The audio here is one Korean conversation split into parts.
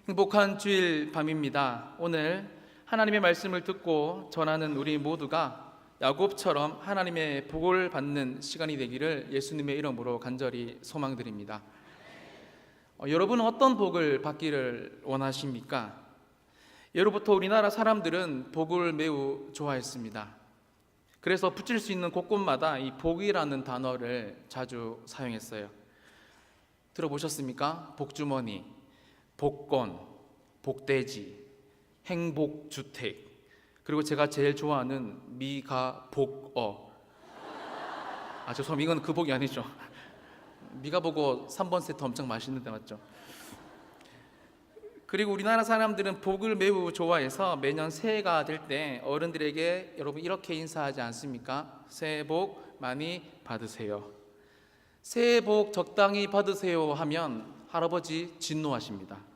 행복한 주일 밤입니다. 오늘 하나님의 말씀을 듣고 전하는 우리 모두가 야곱처럼 하나님의 복을 받는 시간이 되기를 예수님의 이름으로 간절히 소망드립니다. 여러분은 어떤 복을 받기를 원하십니까? 예로부터 우리나라 사람들은 복을 매우 좋아했습니다. 그래서 붙일 수 있는 곳곳마다 이 복이라는 단어를 자주 사용했어요. 들어보셨습니까? 복주머니, 복권, 복돼지, 행복주택, 그리고 제가 제일 좋아하는 미가복어. 죄송합니다. 이건 그 복이 아니죠. 미가복어 3번 세트 엄청 맛있는데 맞죠? 그리고 우리나라 사람들은 복을 매우 좋아해서 매년 새해가 될 때 어른들에게 여러분 이렇게 인사하지 않습니까? 새해 복 많이 받으세요. 새해 복 적당히 받으세요 하면 할아버지 진노하십니다.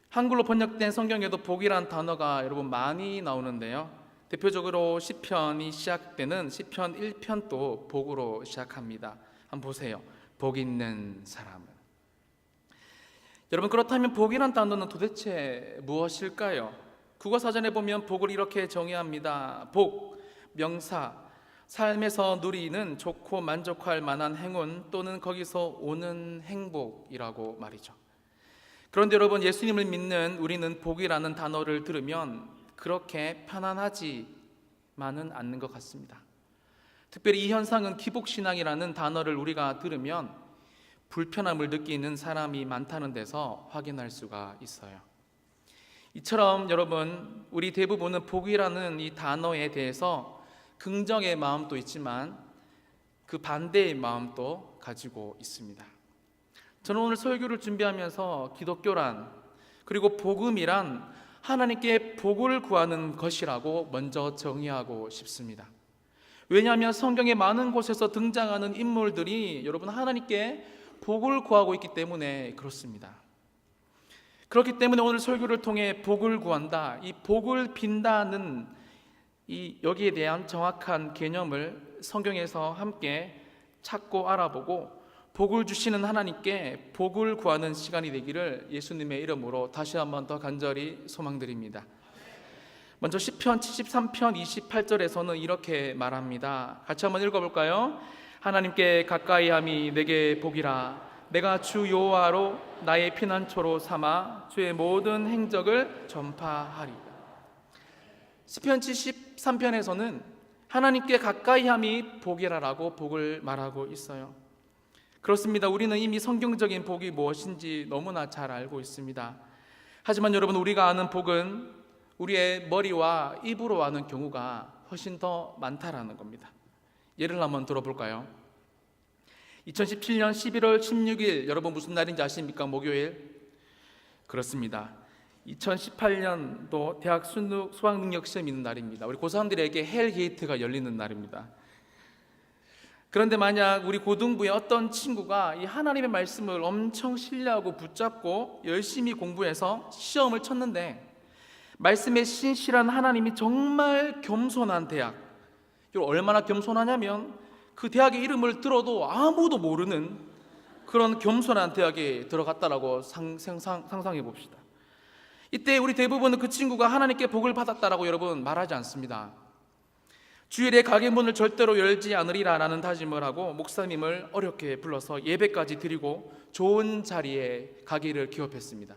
한글로 번역된 성경에도 복이란 단어가 여러분 많이 나오는데요, 대표적으로 시편이 시작되는 시편 1편도 복으로 시작합니다. 한번 보세요. 복 있는 사람은. 여러분, 그렇다면 복이란 단어는 도대체 무엇일까요? 국어사전에 보면 복을 이렇게 정의합니다. 복, 명사, 삶에서 누리는 좋고 만족할 만한 행운 또는 거기서 오는 행복이라고 말이죠. 그런데 여러분, 예수님을 믿는 우리는 복이라는 단어를 들으면 그렇게 편안하지만은 않는 것 같습니다. 특별히 이 현상은 기복신앙이라는 단어를 우리가 들으면 불편함을 느끼는 사람이 많다는 데서 확인할 수가 있어요. 이처럼 여러분, 우리 대부분은 복이라는 이 단어에 대해서 긍정의 마음도 있지만 그 반대의 마음도 가지고 있습니다. 저는 오늘 설교를 준비하면서 기독교란, 그리고 복음이란 하나님께 복을 구하는 것이라고 먼저 정의하고 싶습니다. 왜냐하면 성경의 많은 곳에서 등장하는 인물들이 여러분 하나님께 복을 구하고 있기 때문에 그렇습니다. 그렇기 때문에 오늘 설교를 통해 복을 구한다, 이 복을 빈다는 여기에 대한 정확한 개념을 성경에서 함께 찾고 알아보고 복을 주시는 하나님께 복을 구하는 시간이 되기를 예수님의 이름으로 다시 한번 더 간절히 소망드립니다. 먼저 시편 73편 28절에서는 이렇게 말합니다. 같이 한번 읽어볼까요? 하나님께 가까이함이 내게 복이라. 내가 주 여호와로 나의 피난처로 삼아 주의 모든 행적을 전파하리라. 시편 73편에서는 하나님께 가까이함이 복이라라고 복을 말하고 있어요. 그렇습니다. 우리는 이미 성경적인 복이 무엇인지 너무나 잘 알고 있습니다. 하지만 여러분, 우리가 아는 복은 우리의 머리와 입으로 아는 경우가 훨씬 더 많다라는 겁니다. 예를 한번 들어볼까요? 2017년 11월 16일 여러분 무슨 날인지 아십니까? 목요일. 그렇습니다. 2018년도 대학 수학능력시험 있는 날입니다. 우리 고3들에게 헬게이트가 열리는 날입니다. 그런데 만약 우리 고등부의 어떤 친구가 이 하나님의 말씀을 엄청 신뢰하고 붙잡고 열심히 공부해서 시험을 쳤는데 말씀에 신실한 하나님이 정말 겸손한 대학, 얼마나 겸손하냐면 그 대학의 이름을 들어도 아무도 모르는 그런 겸손한 대학에 들어갔다라고 상상해 봅시다. 이때 우리 대부분은 그 친구가 하나님께 복을 받았다라고 여러분 말하지 않습니다. 주일에 가게 문을 절대로 열지 않으리라 라는 다짐을 하고 목사님을 어렵게 불러서 예배까지 드리고 좋은 자리에 가게를 기업했습니다.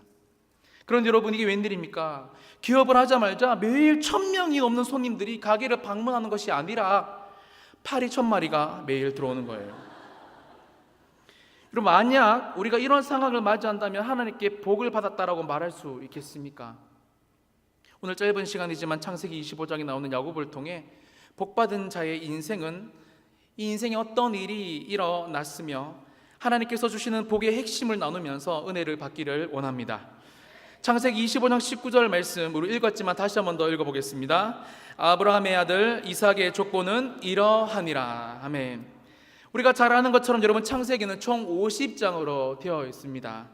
그런데 여러분, 이게 웬일입니까? 기업을 하자마자 매일 1000명이 넘는 손님들이 가게를 방문하는 것이 아니라 파리 1000마리가 매일 들어오는 거예요. 그럼 만약 우리가 이런 상황을 맞이한다면 하나님께 복을 받았다라고 말할 수 있겠습니까? 오늘 짧은 시간이지만 창세기 25장에 나오는 야곱을 통해 복받은 자의 인생은 이 인생에 어떤 일이 일어났으며 하나님께서 주시는 복의 핵심을 나누면서 은혜를 받기를 원합니다. 창세기 25장 19절 말씀 우리 읽었지만 다시 한번 더 읽어보겠습니다. 아브라함의 아들 이삭의 족보는 이러하니라. 아멘. 우리가 잘 아는 것처럼 여러분, 창세기는 총 50장으로 되어 있습니다.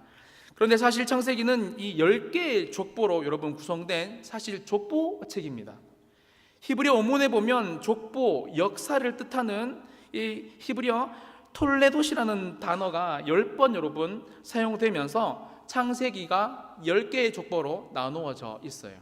그런데 사실 창세기는 이 10개의 족보로 여러분 구성된 사실 족보책입니다. 히브리어 원문에 보면 족보, 역사를 뜻하는 이 히브리어 톨레도시라는 단어가 10번 여러분 사용되면서 창세기가 10개의 족보로 나누어져 있어요.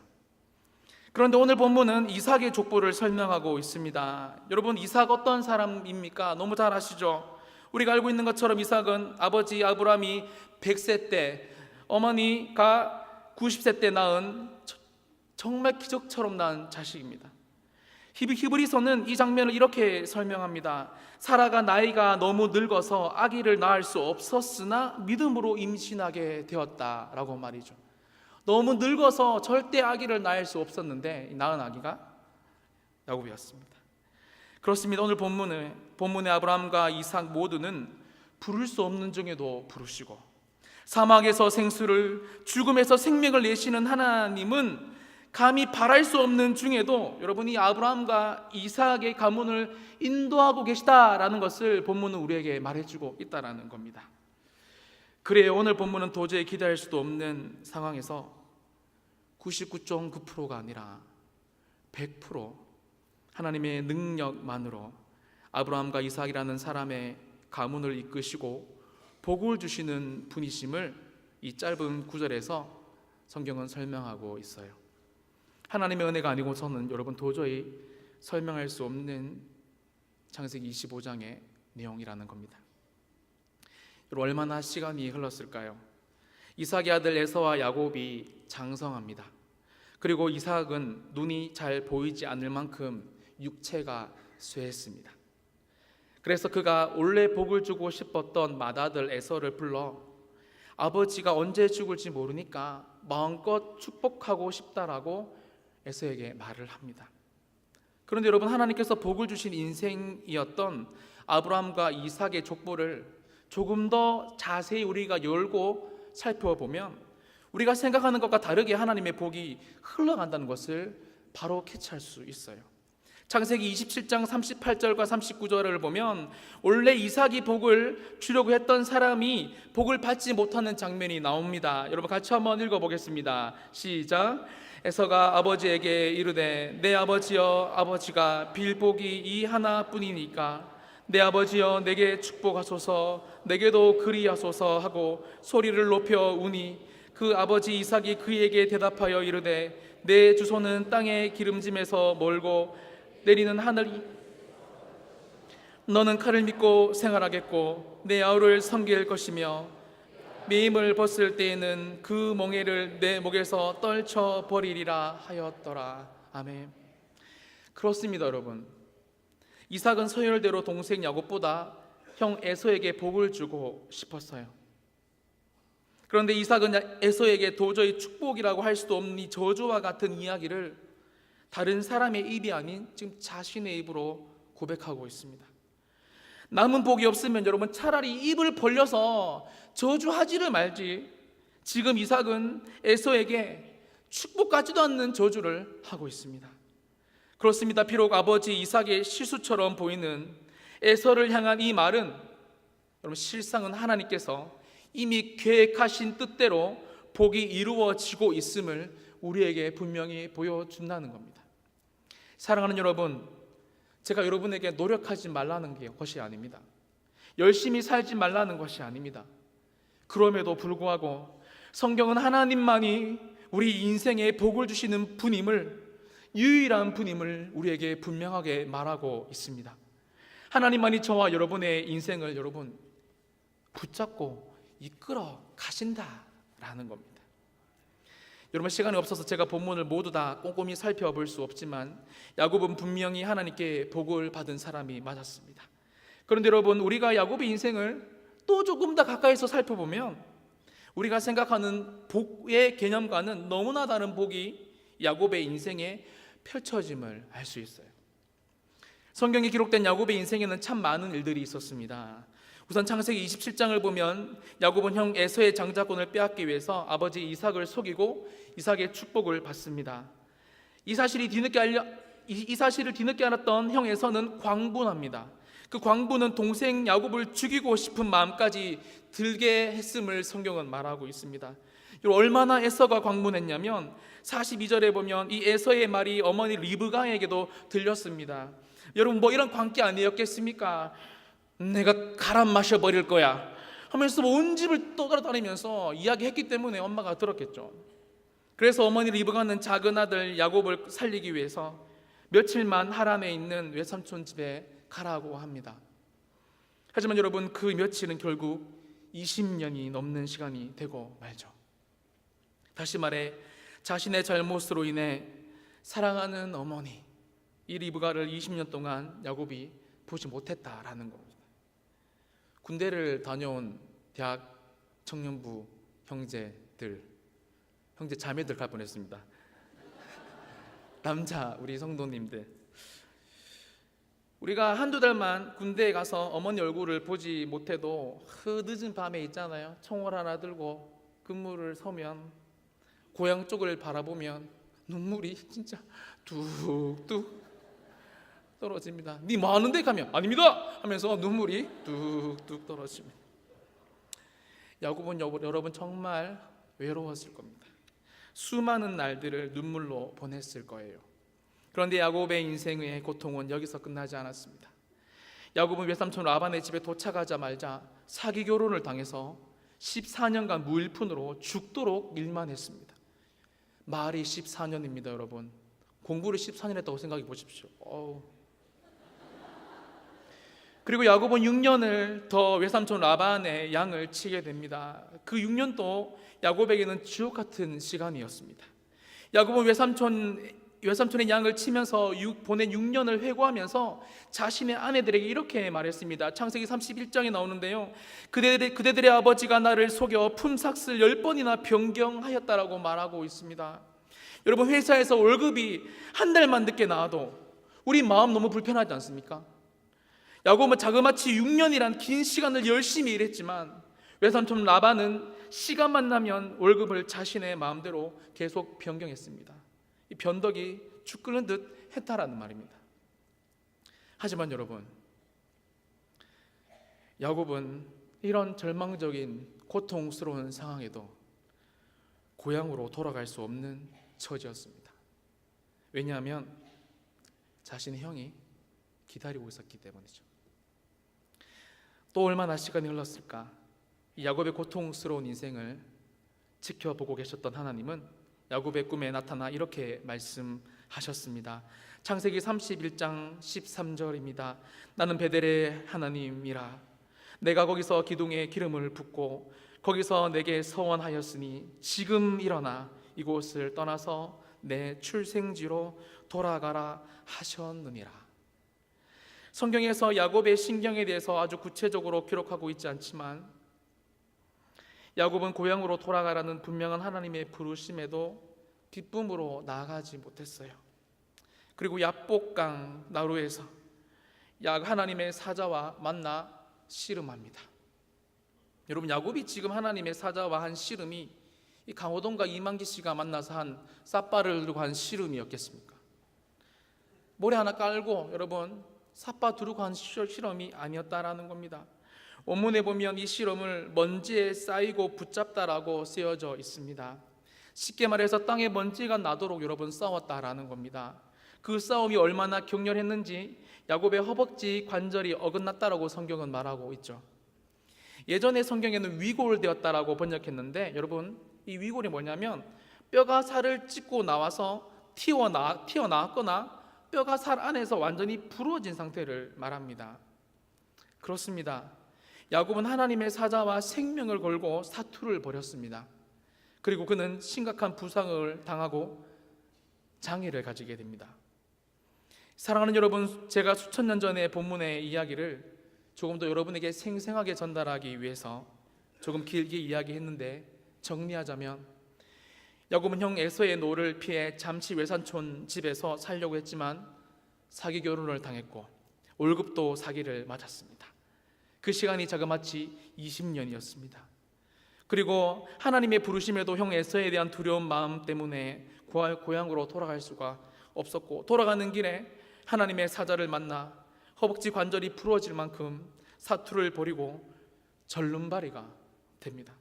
그런데 오늘 본문은 이삭의 족보를 설명하고 있습니다. 여러분, 이삭 어떤 사람입니까? 너무 잘 아시죠? 우리가 알고 있는 것처럼 이삭은 아버지 아브라함이 100세 때, 어머니가 90세 때 낳은 정말 기적처럼 낳은 자식입니다. 히브리서는 이 장면을 이렇게 설명합니다. 사라가 나이가 너무 늙어서 아기를 낳을 수 없었으나 믿음으로 임신하게 되었다라고 말이죠. 너무 늙어서 절대 아기를 낳을 수 없었는데 낳은 아기가 야곱이었습니다. 그렇습니다. 오늘 본문의 아브라함과 이삭 모두는 부를 수 없는 중에도 부르시고, 사막에서 생수를, 죽음에서 생명을 내시는 하나님은 감히 바랄 수 없는 중에도 여러분이 아브라함과 이삭의 가문을 인도하고 계시다라는 것을 본문은 우리에게 말해주고 있다라는 겁니다. 그래요, 오늘 본문은 도저히 기대할 수도 없는 상황에서 99.9%가 아니라 100% 하나님의 능력만으로 아브라함과 이삭이라는 사람의 가문을 이끄시고 복을 주시는 분이심을 이 짧은 구절에서 성경은 설명하고 있어요. 하나님의 은혜가 아니고서는 여러분 도저히 설명할 수 없는 창세기 25장의 내용이라는 겁니다. 여러분, 얼마나 시간이 흘렀을까요? 이삭의 아들 에서와 야곱이 장성합니다. 그리고 이삭은 눈이 잘 보이지 않을 만큼 육체가 쇠했습니다. 그래서 그가 원래 복을 주고 싶었던 맏아들 에서를 불러 아버지가 언제 죽을지 모르니까 마음껏 축복하고 싶다라고 에서에게 말을 합니다. 그런데 여러분, 하나님께서 복을 주신 인생이었던 아브라함과 이삭의 족보를 조금 더 자세히 우리가 열고 살펴보면 우리가 생각하는 것과 다르게 하나님의 복이 흘러간다는 것을 바로 캐치할 수 있어요. 창세기 27장 38절과 39절을 보면 원래 이삭이 복을 주려고 했던 사람이 복을 받지 못하는 장면이 나옵니다. 여러분 같이 한번 읽어보겠습니다. 시작. 에서가 아버지에게 이르되 내 아버지여, 아버지가 빌 복이 이 하나뿐이니까 내 아버지여 내게 축복하소서, 내게도 그리하소서 하고 소리를 높여 우니 그 아버지 이삭이 그에게 대답하여 이르되 내 주소는 땅의 기름짐에서 멀고 내리는 하늘이 너는 칼을 믿고 생활하겠고 내 아우를 섬길 것이며 매임을 벗을 때에는 그 멍에를 내 목에서 떨쳐 버리리라 하였더라. 아멘. 그렇습니다. 여러분, 이삭은 서열대로 동생 야곱보다 형 에서에게 복을 주고 싶었어요. 그런데 이삭은 에서에게 도저히 축복이라고 할 수도 없는 이 저주와 같은 이야기를 다른 사람의 입이 아닌 지금 자신의 입으로 고백하고 있습니다. 남은 복이 없으면 여러분 차라리 입을 벌려서 저주하지를 말지, 지금 이삭은 에서에게 축복까지도 않는 저주를 하고 있습니다. 그렇습니다. 비록 아버지 이삭의 실수처럼 보이는 에서를 향한 이 말은 여러분 실상은 하나님께서 이미 계획하신 뜻대로 복이 이루어지고 있음을 우리에게 분명히 보여준다는 겁니다. 사랑하는 여러분, 제가 여러분에게 노력하지 말라는 것이 아닙니다. 열심히 살지 말라는 것이 아닙니다. 그럼에도 불구하고 성경은 하나님만이 우리 인생에 복을 주시는 분임을, 유일한 분임을 우리에게 분명하게 말하고 있습니다. 하나님만이 저와 여러분의 인생을 여러분 붙잡고 이끌어 가신다라는 겁니다. 여러분 시간이 없어서 제가 본문을 모두 다 꼼꼼히 살펴볼 수 없지만 야곱은 분명히 하나님께 복을 받은 사람이 맞았습니다. 그런데 여러분 우리가 야곱의 인생을 또 조금 더 가까이서 살펴보면 우리가 생각하는 복의 개념과는 너무나 다른 복이 야곱의 인생에 펼쳐짐을 알 수 있어요. 성경에 기록된 야곱의 인생에는 참 많은 일들이 있었습니다. 우선 창세기 27장을 보면 야곱은 형 에서의 장자권을 빼앗기 위해서 아버지 이삭을 속이고 이삭의 축복을 받습니다. 이 사실을 뒤늦게 알았던 형 에서는 광분합니다. 그 광분은 동생 야곱을 죽이고 싶은 마음까지 들게 했음을 성경은 말하고 있습니다. 얼마나 에서가 광분했냐면 42절에 보면 이 에서의 말이 어머니 리브가에게도 들렸습니다. 여러분 이런 광기 아니었겠습니까? 내가 갈아 마셔버릴 거야. 하면서 온 집을 떠돌아다니면서 이야기했기 때문에 엄마가 들었겠죠. 그래서 어머니를 입어가는 작은 아들 야곱을 살리기 위해서 며칠만 하란에 있는 외삼촌 집에 가라고 합니다. 하지만 여러분, 그 며칠은 결국 20년이 넘는 시간이 되고 말죠. 다시 말해 자신의 잘못으로 인해 사랑하는 어머니 이 리브가를 20년 동안 야곱이 보지 못했다라는 겁니다. 군대를 다녀온 대학 청년부 형제 자매들 갈 뻔했습니다. 남자 우리 성도님들, 우리가 한두 달만 군대에 가서 어머니 얼굴을 보지 못해도 늦은 밤에 있잖아요. 총을 하나 들고 근무를 서면 고향 쪽을 바라보면 눈물이 진짜 뚝뚝 떨어집니다. 니 뭐 하는데? 가면 아닙니다 하면서 눈물이 뚝뚝 떨어집니다. 야곱은 여러분 정말 외로웠을 겁니다. 수많은 날들을 눈물로 보냈을 거예요. 그런데 야곱의 인생의 고통은 여기서 끝나지 않았습니다. 야곱은 외삼촌 라반의 집에 도착하자마자 사기 결혼을 당해서 14년간 무일푼으로 죽도록 일만 했습니다. 말이 14년입니다. 여러분, 공부를 14년 했다고 생각해 보십시오. 그리고 야곱은 6년을 더 외삼촌 라반의 양을 치게 됩니다. 그 6년도 야곱에게는 지옥 같은 시간이었습니다. 야곱은 외삼촌의 양을 치면서 보낸 6년을 회고하면서 자신의 아내들에게 이렇게 말했습니다. 창세기 31장에 나오는데요, 그대들의 아버지가 나를 속여 품삯을 10번이나 변경하였다라고 말하고 있습니다. 여러분, 회사에서 월급이 한 달만 늦게 나와도 우리 마음 너무 불편하지 않습니까? 야곱은 자그마치 6년이란 긴 시간을 열심히 일했지만 외삼촌 라반은 시간만 나면 월급을 자신의 마음대로 계속 변경했습니다. 이 변덕이 죽 끓는 듯 했다라는 말입니다. 하지만 여러분, 야곱은 이런 절망적인 고통스러운 상황에도 고향으로 돌아갈 수 없는 처지였습니다. 왜냐하면 자신의 형이 기다리고 있었기 때문이죠. 또 얼마나 시간이 흘렀을까? 이 야곱의 고통스러운 인생을 지켜보고 계셨던 하나님은 야곱의 꿈에 나타나 이렇게 말씀하셨습니다. 창세기 31장 13절입니다. 나는 베델의 하나님이라. 내가 거기서 기둥에 기름을 붓고 거기서 내게 서원하였으니 지금 일어나 이곳을 떠나서 내 출생지로 돌아가라 하셨느니라. 성경에서 야곱의 신경에 대해서 아주 구체적으로 기록하고 있지 않지만 야곱은 고향으로 돌아가라는 분명한 하나님의 부르심에도 기쁨으로 나아가지 못했어요. 그리고 야복강 나루에서 하나님의 사자와 만나 씨름합니다. 여러분, 야곱이 지금 하나님의 사자와 한 씨름이 이 강호동과 이만기 씨가 만나서 한 삿발을 들고 한 씨름이었겠습니까? 모래 하나 깔고 여러분 삿바 두르고 한 실험이 아니었다라는 겁니다. 원문에 보면 이 실험을 먼지에 쌓이고 붙잡다라고 쓰여져 있습니다. 쉽게 말해서 땅에 먼지가 나도록 여러분 싸웠다라는 겁니다. 그 싸움이 얼마나 격렬했는지 야곱의 허벅지 관절이 어긋났다라고 성경은 말하고 있죠. 예전에 성경에는 위골되었다라고 번역했는데 여러분, 이 위골이 뭐냐면 뼈가 살을 찢고 나와서 튀어나왔거나 뼈가 살 안에서 완전히 부러진 상태를 말합니다. 그렇습니다. 야곱은 하나님의 사자와 생명을 걸고 사투를 벌였습니다. 그리고 그는 심각한 부상을 당하고 장애를 가지게 됩니다. 사랑하는 여러분, 제가 수천 년 전의 본문의 이야기를 조금 더 여러분에게 생생하게 전달하기 위해서 조금 길게 이야기했는데, 정리하자면 야곱은 형 에서의 노를 피해 잠시 외삼촌 집에서 살려고 했지만 사기 결혼을 당했고 월급도 사기를 맞았습니다. 그 시간이 자그마치 20년이었습니다. 그리고 하나님의 부르심에도 형 에서에 대한 두려운 마음 때문에 고향으로 돌아갈 수가 없었고, 돌아가는 길에 하나님의 사자를 만나 허벅지 관절이 부러질 만큼 사투를 벌이고 절름발이가 됩니다.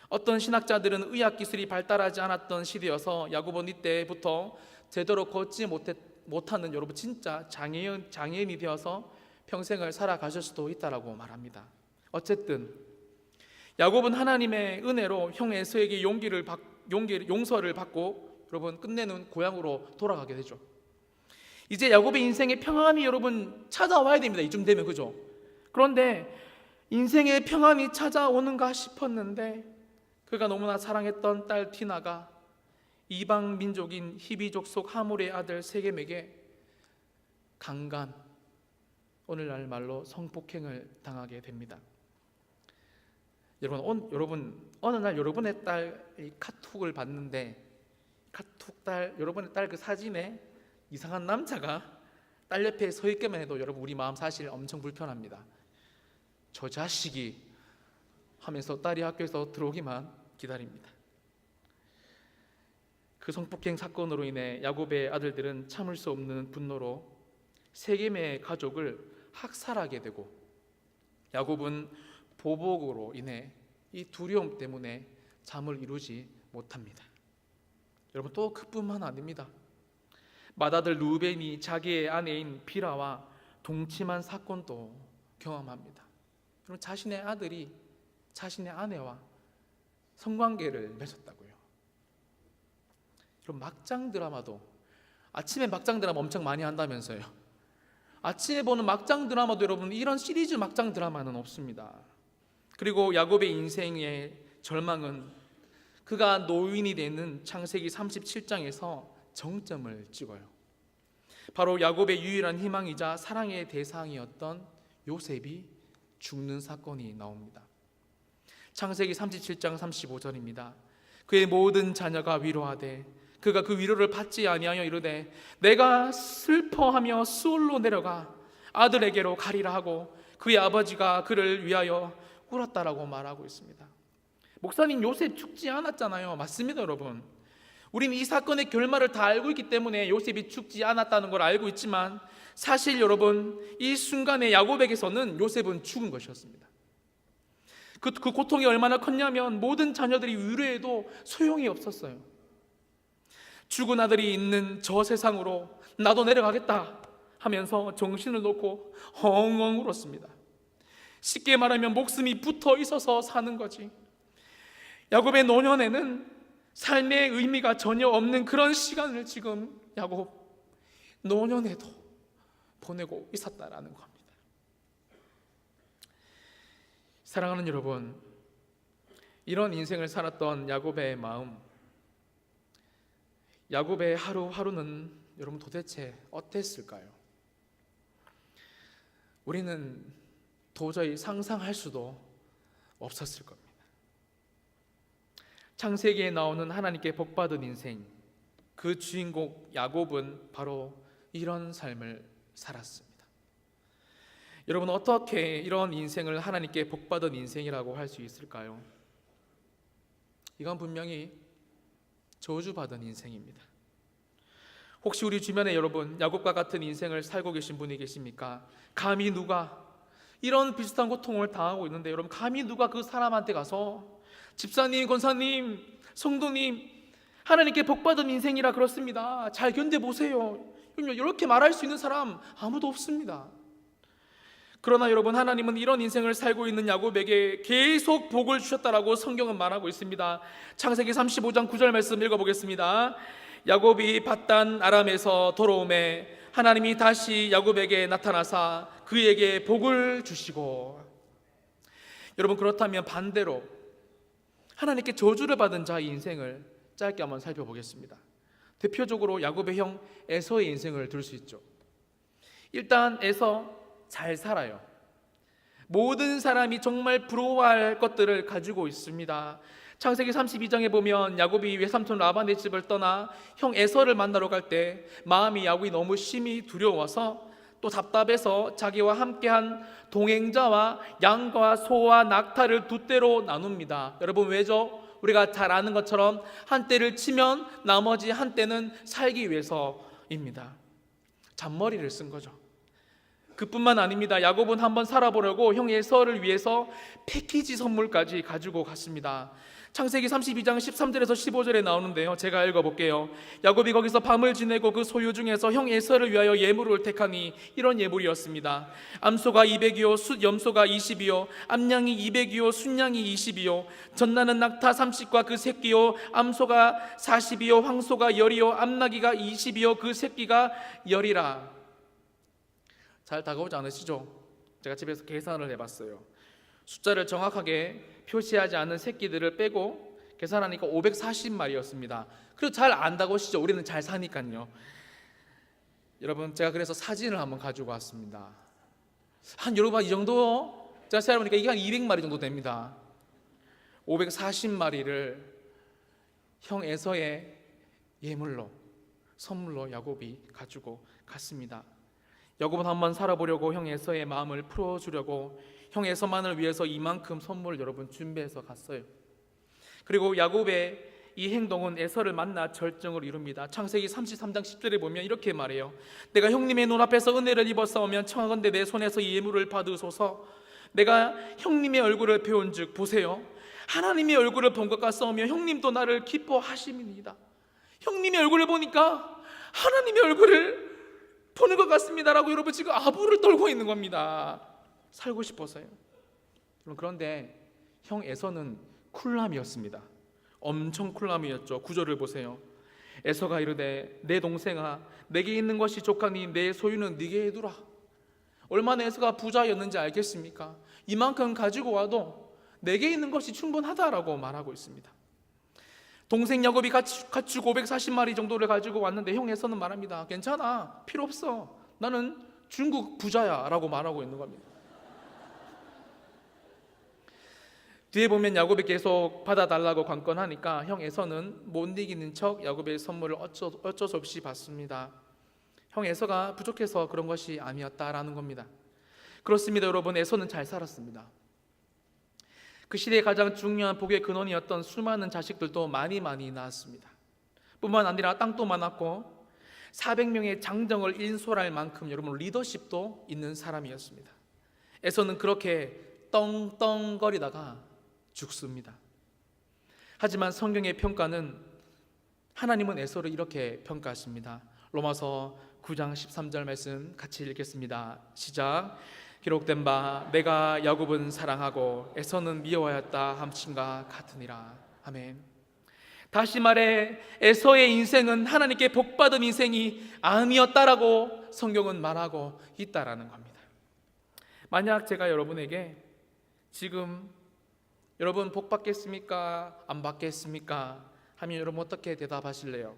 어떤 신학자들은 의학기술이 발달하지 않았던 시대여서 야곱은 이때부터 제대로 걷지 못하는 여러분 진짜 장애인이 되어서 평생을 살아가실 수도 있다라고 말합니다. 어쨌든 야곱은 하나님의 은혜로 형 에서에게 용서를 받고 여러분 끝내는 고향으로 돌아가게 되죠. 이제 야곱의 인생에 평안이 여러분 찾아와야 됩니다. 이쯤 되면, 그죠? 그런데 인생의 평안이 찾아오는가 싶었는데 그가 너무나 사랑했던 딸 디나가 이방 민족인 히비족 속 하몰의 아들 세겜에게 강간, 오늘날 말로 성폭행을 당하게 됩니다. 여러분 어느 날 여러분의 딸이 카톡을 봤는데 여러분의 딸 그 사진에 이상한 남자가 딸 옆에 서 있기만 해도 여러분 우리 마음 사실 엄청 불편합니다. 저 자식이 하면서 딸이 학교에서 들어오기만 기다립니다. 그 성폭행 사건으로 인해 야곱의 아들들은 참을 수 없는 분노로 세겜의 가족을 학살하게 되고 야곱은 보복으로 인해 이 두려움 때문에 잠을 이루지 못합니다. 여러분 또 그뿐만 아닙니다. 맏아들 루벤이 자기의 아내인 비라와 동침한 사건도 경험합니다. 여러분 자신의 아들이 자신의 아내와 성관계를 맺었다고요. 여러분 막장 드라마도 아침에 막장 드라마 엄청 많이 한다면서요. 아침에 보는 막장 드라마도 여러분 이런 시리즈 막장 드라마는 없습니다. 그리고 야곱의 인생의 절망은 그가 노인이 되는 창세기 37장에서 정점을 찍어요. 바로 야곱의 유일한 희망이자 사랑의 대상이었던 요셉이 죽는 사건이 나옵니다. 창세기 37장 35절입니다. 그의 모든 자녀가 위로하되 그가 그 위로를 받지 아니하여 이르되 내가 슬퍼하며 수올로 내려가 아들에게로 가리라 하고 그의 아버지가 그를 위하여 울었다라고 말하고 있습니다. 목사님 요셉 죽지 않았잖아요. 맞습니다, 여러분. 우리는 이 사건의 결말을 다 알고 있기 때문에 요셉이 죽지 않았다는 걸 알고 있지만 사실 여러분 이 순간에 야곱에게서는 요셉은 죽은 것이었습니다. 그 고통이 얼마나 컸냐면 모든 자녀들이 위로해도 소용이 없었어요. 죽은 아들이 있는 저 세상으로 나도 내려가겠다 하면서 정신을 놓고 엉엉 울었습니다. 쉽게 말하면 목숨이 붙어 있어서 사는 거지. 야곱의 노년에는 삶의 의미가 전혀 없는 그런 시간을 지금 야곱 노년에도 보내고 있었다라는 겁니다. 사랑하는 여러분, 이런 인생을 살았던 야곱의 마음, 야곱의 하루하루는 여러분 도대체 어땠을까요? 우리는 도저히 상상할 수도 없었을 겁니다. 창세기에 나오는 하나님께 복받은 인생, 그 주인공 야곱은 바로 이런 삶을 살았습니다. 여러분 어떻게 이런 인생을 하나님께 복받은 인생이라고 할 수 있을까요? 이건 분명히 저주받은 인생입니다. 혹시 우리 주변에 여러분 야곱과 같은 인생을 살고 계신 분이 계십니까? 감히 누가 이런 비슷한 고통을 당하고 있는데 여러분 감히 누가 그 사람한테 가서 집사님, 권사님, 성도님 하나님께 복받은 인생이라 그렇습니다, 잘 견뎌보세요, 이렇게 말할 수 있는 사람 아무도 없습니다. 그러나 여러분 하나님은 이런 인생을 살고 있는 야곱에게 계속 복을 주셨다라고 성경은 말하고 있습니다. 창세기 35장 9절 말씀 읽어보겠습니다. 야곱이 밧단 아람에서 돌아오매 하나님이 다시 야곱에게 나타나사 그에게 복을 주시고. 여러분 그렇다면 반대로 하나님께 저주를 받은 자의 인생을 짧게 한번 살펴보겠습니다. 대표적으로 야곱의 형 에서의 인생을 들 수 있죠. 일단 에서 잘 살아요. 모든 사람이 정말 부러워할 것들을 가지고 있습니다. 창세기 32장에 보면 야곱이 외삼촌 라반의 집을 떠나 형 에서를 만나러 갈 때 마음이 야곱이 너무 심히 두려워서 또 답답해서 자기와 함께한 동행자와 양과 소와 낙타를 두 떼로 나눕니다. 여러분 왜죠? 우리가 잘 아는 것처럼 한 떼를 치면 나머지 한 떼는 살기 위해서입니다. 잔머리를 쓴 거죠. 그뿐만 아닙니다. 야곱은 한번 살아보려고 형 에서를 위해서 패키지 선물까지 가지고 갔습니다. 창세기 32장 13절에서 15절에 나오는데요, 제가 읽어볼게요. 야곱이 거기서 밤을 지내고 그 소유 중에서 형 에서를 위하여 예물을 택하니 이런 예물이었습니다. 암소가 200이요 숫염소가 20이요 암양이 200이요 순양이 20이요 젖나는 낙타 30과 그 새끼요 암소가 40이요 황소가 10이요 암나귀가 20이요 그 새끼가 10이라. 잘 다가오지 않으시죠? 제가 집에서 계산을 해봤어요. 숫자를 정확하게 표시하지 않은 새끼들을 빼고 계산하니까 540마리였습니다. 그래도 잘 안 다가오시죠? 우리는 잘 사니까요. 여러분, 제가 그래서 사진을 한번 가지고 왔습니다. 여러분, 이 정도 제가 세어보니까 이게 한 200마리 정도 됩니다. 540마리를 형 에서의 예물로, 선물로 야곱이 가지고 갔습니다. 야곱은 한번 살아보려고 형 에서의 마음을 풀어주려고 형 에서만을 위해서 이만큼 선물을 여러분 준비해서 갔어요. 그리고 야곱의 이 행동은 에서를 만나 절정을 이룹니다. 창세기 33장 10절에 보면 이렇게 말해요. 내가 형님의 눈앞에서 은혜를 입었사오면 청하건대 내 손에서 이 예물을 받으소서. 내가 형님의 얼굴을 배운즉 보세요, 하나님의 얼굴을 본 것 같사오며 형님도 나를 기뻐하심이니이다. 형님의 얼굴을 보니까 하나님의 얼굴을 보는 것 같습니다라고 여러분 지금 아부를 떨고 있는 겁니다. 살고 싶어서요. 그런데 형 에서는 쿨남이었습니다. 엄청 쿨남이었죠. 구절을 보세요. 에서가 이르되 내 동생아 내게 있는 것이 족하니 내 소유는 네게 두라. 얼마나 에서가 부자였는지 알겠습니까? 이만큼 가지고 와도 내게 있는 것이 충분하다라고 말하고 있습니다. 동생 야곱이 가축 540마리 정도를 가지고 왔는데 형 에서는 말합니다. 괜찮아, 필요 없어, 나는 중국 부자야 라고 말하고 있는 겁니다. 뒤에 보면 야곱이 계속 받아달라고 관건하니까 형 에서는 못 이기는 척 야곱의 선물을 어쩔 수 없이 받습니다. 형 에서가 부족해서 그런 것이 아니었다라는 겁니다. 그렇습니다. 여러분, 에서는 잘 살았습니다. 그 시대의 가장 중요한 복의 근원이었던 수많은 자식들도 많이 낳았습니다. 뿐만 아니라 땅도 많았고 400명의 장정을 인솔할 만큼 여러분 리더십도 있는 사람이었습니다. 에서는 그렇게 떵떵거리다가 죽습니다. 하지만 성경의 평가는, 하나님은 에서를 이렇게 평가하십니다. 로마서 9장 13절 말씀 같이 읽겠습니다. 시작. 기록된 바 내가 야곱은 사랑하고 에서는 미워하였다 함과 같으니라. 아멘. 다시 말해 에서의 인생은 하나님께 복받은 인생이 아니었다라고 성경은 말하고 있다라는 겁니다. 만약 제가 여러분에게 지금 여러분 복 받겠습니까? 안 받겠습니까? 하면 여러분 어떻게 대답하실래요?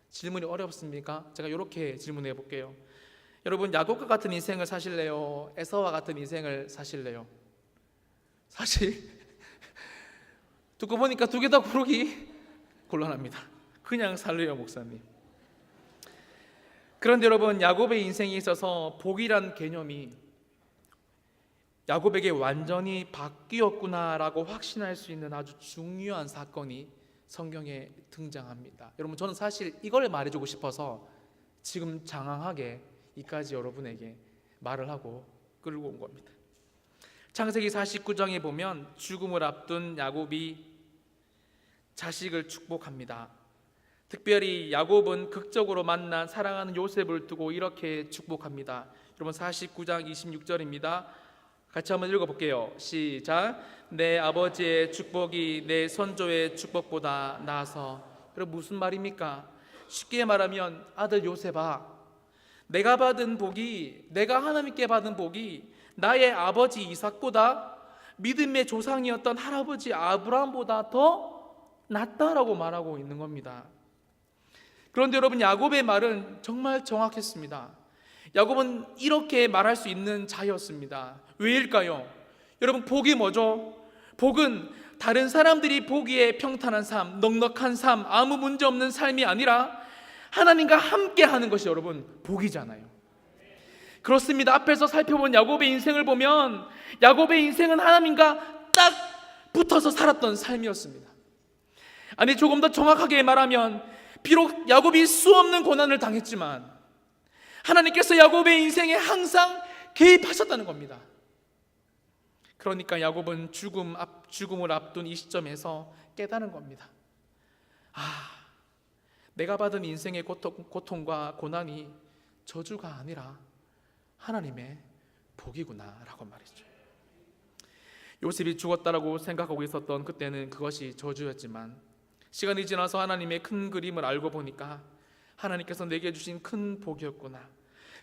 질문이 어렵습니까? 제가 이렇게 질문해 볼게요. 여러분 야곱과 같은 인생을 사실래요? 에서와 같은 인생을 사실래요? 사실 듣고 보니까 두 개 다 고르기 곤란합니다. 그냥 살래요, 목사님. 그런데 여러분, 야곱의 인생에 있어서 복이란 개념이 야곱에게 완전히 바뀌었구나라고 확신할 수 있는 아주 중요한 사건이 성경에 등장합니다. 여러분, 저는 사실 이걸 말해주고 싶어서 지금 장황하게 이까지 여러분에게 말을 하고 끌고 온 겁니다. 창세기 49장에 보면 죽음을 앞둔 야곱이 자식을 축복합니다. 특별히 야곱은 극적으로 만난 사랑하는 요셉을 두고 이렇게 축복합니다. 여러분 49장 26절입니다. 같이 한번 읽어볼게요. 시작. 내 아버지의 축복이 내 선조의 축복보다 나아서. 여러분 무슨 말입니까? 쉽게 말하면 아들 요셉아, 내가 받은 복이, 내가 하나님께 받은 복이 나의 아버지 이삭보다 믿음의 조상이었던 할아버지 아브라함보다 더 낫다라고 말하고 있는 겁니다. 그런데 여러분 야곱의 말은 정말 정확했습니다. 야곱은 이렇게 말할 수 있는 자였습니다. 왜일까요? 여러분 복이 뭐죠? 복은 다른 사람들이 보기에 평탄한 삶, 넉넉한 삶, 아무 문제 없는 삶이 아니라 하나님과 함께 하는 것이 여러분 복이잖아요. 그렇습니다. 앞에서 살펴본 야곱의 인생을 보면 야곱의 인생은 하나님과 딱 붙어서 살았던 삶이었습니다. 아니 조금 더 정확하게 말하면 비록 야곱이 수없는 고난을 당했지만 하나님께서 야곱의 인생에 항상 개입하셨다는 겁니다. 그러니까 야곱은 죽음을 앞둔 이 시점에서 깨달은 겁니다. 내가 받은 인생의 고통과 고난이 저주가 아니라 하나님의 복이구나 라고 말이죠. 요셉이 죽었다라고 생각하고 있었던 그때는 그것이 저주였지만 시간이 지나서 하나님의 큰 그림을 알고 보니까 하나님께서 내게 주신 큰 복이었구나.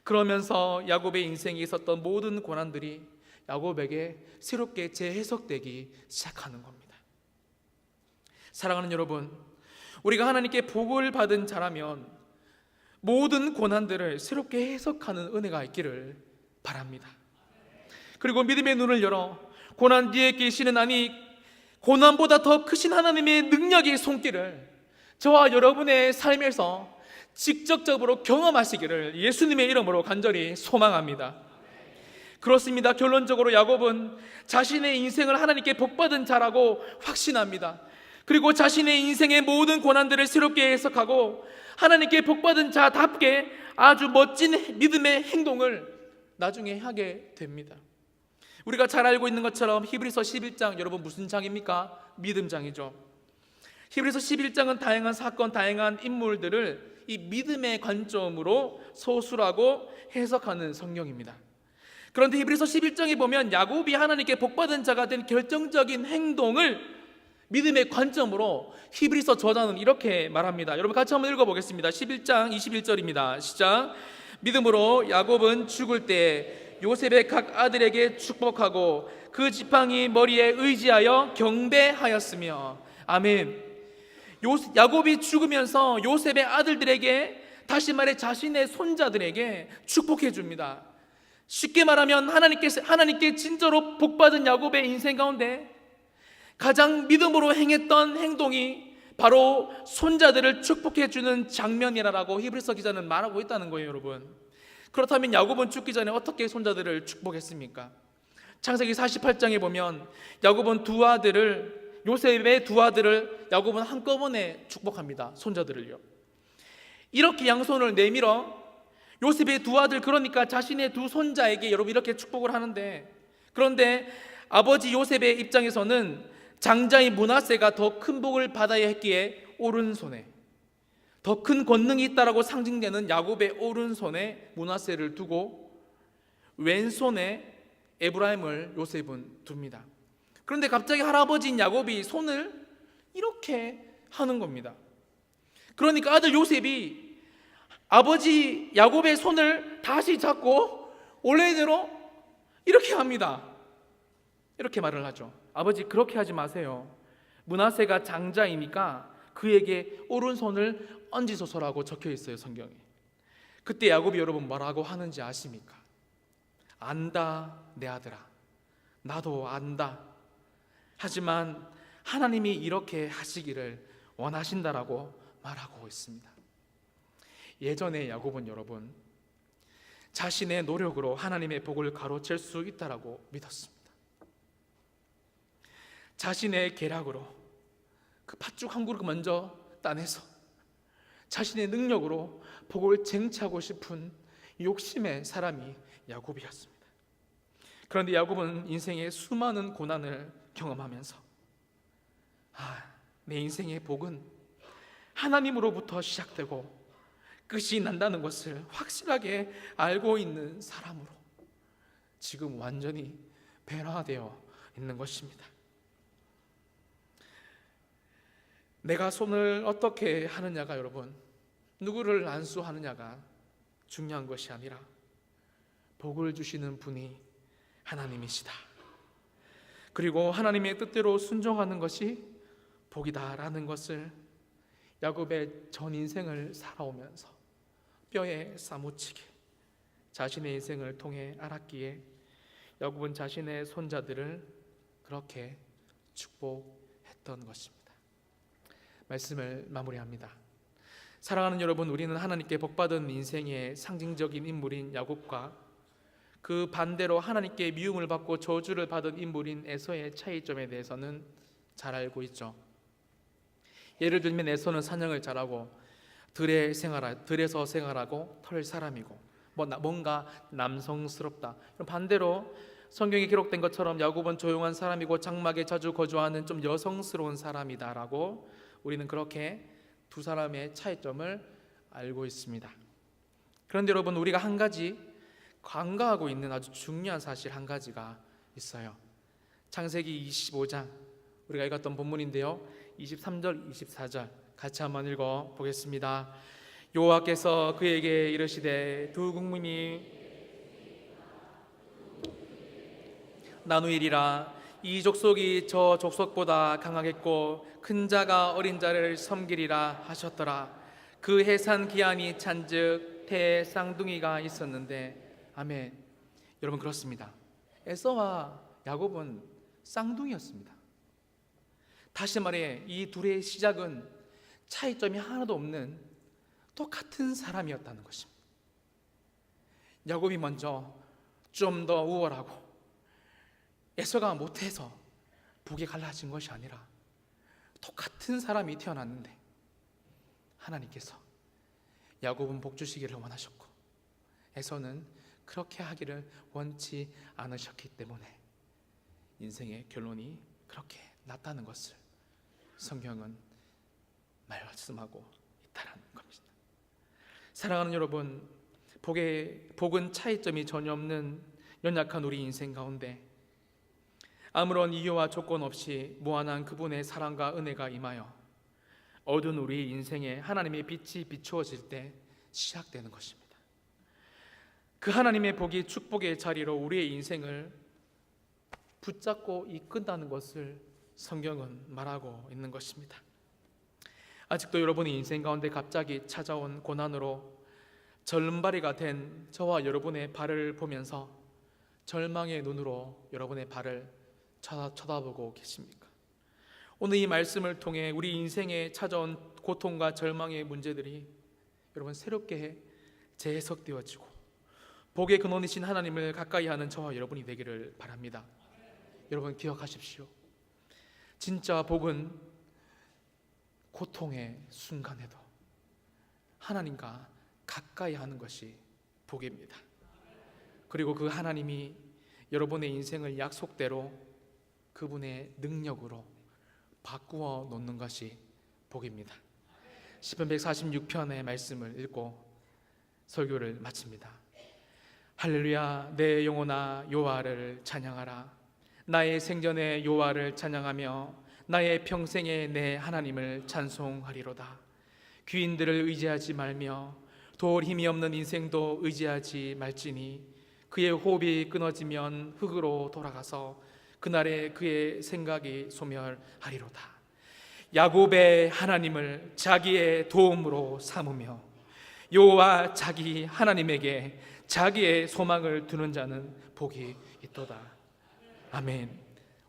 그러면서 야곱의 인생에 있었던 모든 고난들이 야곱에게 새롭게 재해석되기 시작하는 겁니다. 사랑하는 여러분, 우리가 하나님께 복을 받은 자라면 모든 고난들을 새롭게 해석하는 은혜가 있기를 바랍니다. 그리고 믿음의 눈을 열어 고난 뒤에 계시는 고난보다 더 크신 하나님의 능력의 손길을 저와 여러분의 삶에서 직접적으로 경험하시기를 예수님의 이름으로 간절히 소망합니다. 그렇습니다. 결론적으로 야곱은 자신의 인생을 하나님께 복받은 자라고 확신합니다. 그리고 자신의 인생의 모든 고난들을 새롭게 해석하고 하나님께 복받은 자답게 아주 멋진 믿음의 행동을 나중에 하게 됩니다. 우리가 잘 알고 있는 것처럼 히브리서 11장, 여러분 무슨 장입니까? 믿음장이죠. 히브리서 11장은 다양한 사건, 다양한 인물들을 이 믿음의 관점으로 서술하고 해석하는 성경입니다. 그런데 히브리서 11장에 보면 야곱이 하나님께 복받은 자가 된 결정적인 행동을 믿음의 관점으로 히브리서 저자는 이렇게 말합니다. 여러분 같이 한번 읽어보겠습니다. 11장 21절입니다. 시작. 믿음으로 야곱은 죽을 때 요셉의 각 아들에게 축복하고 그 지팡이 머리에 의지하여 경배하였으며. 아멘. 야곱이 죽으면서 요셉의 아들들에게, 다시 말해 자신의 손자들에게 축복해 줍니다. 쉽게 말하면 하나님께 진짜로 복받은 야곱의 인생 가운데 가장 믿음으로 행했던 행동이 바로 손자들을 축복해 주는 장면이라고 히브리서 기자는 말하고 있다는 거예요, 여러분. 그렇다면 야곱은 죽기 전에 어떻게 손자들을 축복했습니까? 창세기 48장에 보면 야곱은 요셉의 두 아들을 야곱은 한꺼번에 축복합니다. 손자들을요. 이렇게 양손을 내밀어 요셉의 두 아들, 그러니까 자신의 두 손자에게 여러분 이렇게 축복을 하는데, 그런데 아버지 요셉의 입장에서는 장자인 므낫세가 더 큰 복을 받아야 했기에 오른손에, 더 큰 권능이 있다라고 상징되는 야곱의 오른손에 므낫세를 두고 왼손에 에브라임을 요셉은 둡니다. 그런데 갑자기 할아버지인 야곱이 손을 이렇게 하는 겁니다. 그러니까 아들 요셉이 아버지 야곱의 손을 다시 잡고 원래대로 이렇게 합니다. 이렇게 말을 하죠. 아버지, 그렇게 하지 마세요. 므낫세가 장자이니까 그에게 오른손을 얹으소서라고 적혀 있어요, 성경에. 그때 야곱이 여러분 뭐라고 하는지 아십니까? 안다, 내 아들아. 나도 안다. 하지만 하나님이 이렇게 하시기를 원하신다라고 말하고 있습니다. 예전에 야곱은 여러분 자신의 노력으로 하나님의 복을 가로챌 수 있다라고 믿었습니다. 자신의 계략으로 그 팥죽 한 그릇 먼저 따내서 자신의 능력으로 복을 쟁취하고 싶은 욕심의 사람이 야곱이었습니다. 그런데 야곱은 인생의 수많은 고난을 경험하면서 내 인생의 복은 하나님으로부터 시작되고 끝이 난다는 것을 확실하게 알고 있는 사람으로 지금 완전히 변화되어 있는 것입니다. 내가 손을 어떻게 하느냐가 여러분, 누구를 안수하느냐가 중요한 것이 아니라 복을 주시는 분이 하나님이시다. 그리고 하나님의 뜻대로 순종하는 것이 복이다라는 것을 야곱의 전 인생을 살아오면서 뼈에 사무치게 자신의 인생을 통해 알았기에 야곱은 자신의 손자들을 그렇게 축복했던 것입니다. 말씀을 마무리합니다. 사랑하는 여러분, 우리는 하나님께 복받은 인생의 상징적인 인물인 야곱과 그 반대로 하나님께 미움을 받고 저주를 받은 인물인 에서의 차이점에 대해서는 잘 알고 있죠. 예를 들면 에서는 사냥을 잘하고 들에서 생활하고 털 사람이고 뭔가 남성스럽다. 반대로 성경에 기록된 것처럼 야곱은 조용한 사람이고 장막에 자주 거주하는 좀 여성스러운 사람이다라고 우리는 그렇게 두 사람의 차이점을 알고 있습니다. 그런데 여러분, 우리가 한 가지 간과하고 있는 아주 중요한 사실 한 가지가 있어요. 창세기 25장 우리가 읽었던 본문인데요, 23절 24절 같이 한번 읽어 보겠습니다. 여호와께서 그에게 이르시되 두 국민이 나누이리라. 이 족속이 저 족속보다 강하겠고 큰 자가 어린 자를 섬기리라 하셨더라. 그 해산 기한이 찬즉 태에 쌍둥이가 있었는데. 아멘. 여러분, 그렇습니다. 에서와 야곱은 쌍둥이였습니다. 다시 말해 이 둘의 시작은 차이점이 하나도 없는 똑같은 사람이었다는 것입니다. 야곱이 먼저 좀 더 우월하고 에서가 못해서 복이 갈라진 것이 아니라 똑같은 사람이 태어났는데 하나님께서 야곱은 복 주시기를 원하셨고 에서는 그렇게 하기를 원치 않으셨기 때문에 인생의 결론이 그렇게 났다는 것을 성경은 말씀하고 있다는 겁니다. 사랑하는 여러분, 복은 차이점이 전혀 없는 연약한 우리 인생 가운데 아무런 이유와 조건 없이 무한한 그분의 사랑과 은혜가 임하여 어두운 우리 인생에 하나님의 빛이 비추어질 때 시작되는 것입니다. 그 하나님의 복이 축복의 자리로 우리의 인생을 붙잡고 이끈다는 것을 성경은 말하고 있는 것입니다. 아직도 여러분의 인생 가운데 갑자기 찾아온 고난으로 절름발이가 된 저와 여러분의 발을 보면서 절망의 눈으로 여러분의 발을 쳐다보고 계십니까? 오늘 이 말씀을 통해 우리 인생에 찾아온 고통과 절망의 문제들이 여러분 새롭게 재해석되어지고 복의 근원이신 하나님을 가까이 하는 저와 여러분이 되기를 바랍니다. 여러분 기억하십시오. 진짜 복은 고통의 순간에도 하나님과 가까이 하는 것이 복입니다. 그리고 그 하나님이 여러분의 인생을 약속대로 그분의 능력으로 바꾸어 놓는 것이 복입니다. 시편 146편의 말씀을 읽고 설교를 마칩니다. 할렐루야, 내 영혼아 여호와를 찬양하라. 나의 생전에 여호와를 찬양하며 나의 평생에 내 하나님을 찬송하리로다. 귀인들을 의지하지 말며 도울 힘이 없는 인생도 의지하지 말지니 그의 호흡이 끊어지면 흙으로 돌아가서 그날에 그의 생각이 소멸하리로다. 야곱의 하나님을 자기의 도움으로 삼으며 여호와 자기 하나님에게 자기의 소망을 두는 자는 복이 있도다. 아멘.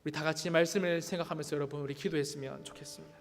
우리 다 같이 말씀을 생각하면서 여러분 우리 기도했으면 좋겠습니다.